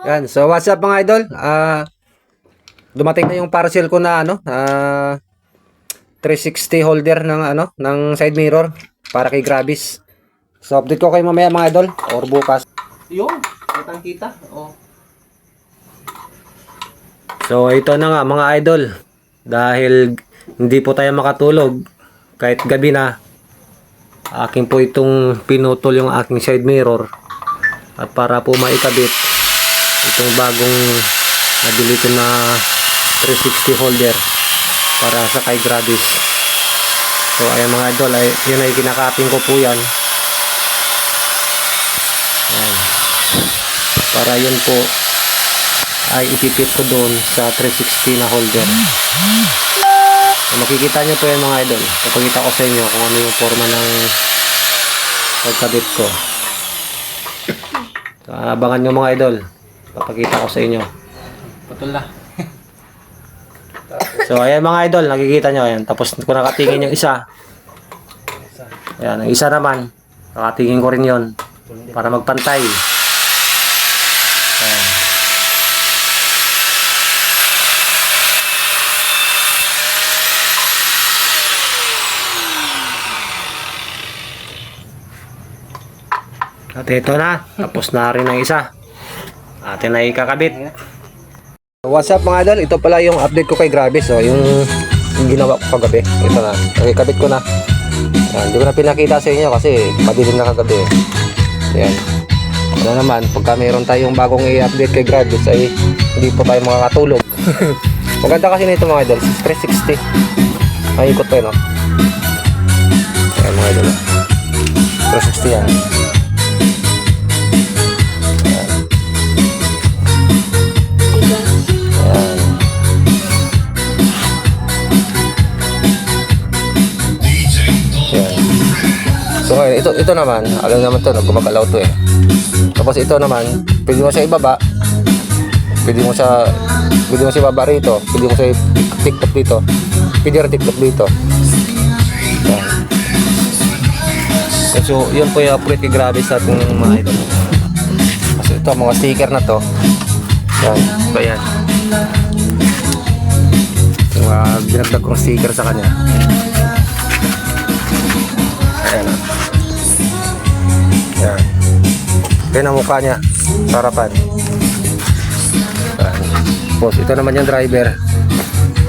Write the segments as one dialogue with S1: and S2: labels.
S1: Yan. So, what's up mga idol? Dumating na yung parcel ko na 360 holder ng ng side mirror para kay Gravis. So, update ko kayo mamaya mga idol or bukas.
S2: Yun, kitang-kita. Oh.
S1: So, ito na nga mga idol. Dahil hindi po tayo makatulog kahit gabi na. Akin po itong pinutol yung aking side mirror. At para po maikabit itong bagong nabili ko na 360 holder para sa kay Gravis. So ayan mga idol, yun ay kinakaping ko po yan. Ayan. Para yun po ay ipipit ko doon sa 360 na holder. So, makikita nyo po yan mga idol. Papakita ko sa inyo kung ano yung forma ng pagkabit ko. So, abangan nyo mga idol. Papakita ko sa inyo.
S2: Putol na.
S1: So ayan mga idol, nakikita nyo ayan. Tapos ko nakatingin yung isa. Ayan, ang isa naman nakatingin ko rin yon para magpantay. Ayan. At ito na, tapos na rin ang isa. Atin na ikakabit. What's up mga idol? Ito pala yung update ko kay Gravis. So, yung ginawa ko kagabi. Ito na. Nakikabit ko na. Hindi ko na pinakita sa inyo kasi madilim na kagabi. Ayan. Ano naman, pagka mayroon tayong bagong i-update kay Gravis ay hindi po tayo makakatulog. Maganda kasi nito mga idol. 360. May ikot pa yun, no? Ayan mga idol. 360 yan. So ito naman, alam naman to, gumagalaw to eh. Tapos ito naman, pwede mo siya ibaba. Pwede mo siya ibaba rito. Pwede mo siya tiktok dito. Pwede rin tiktok dito. Yan. So yun po yung upgrade kay Gravis sa ating mga ito. Kasi ito, mga sticker na to. Yan, ito yan. Yung binagdag kong sticker sa kanya. Ayan. Ayan. Ayan ang mukha niya sa harapan. Tapos ito naman yung driver.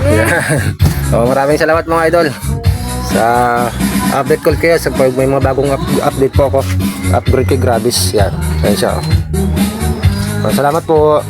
S1: Ayan. So, maraming salamat mga idol sa update call kayo sa pag may mga bagong update po ako. Upgrade kay Gravis. Yan. Ayan siya. So, salamat po.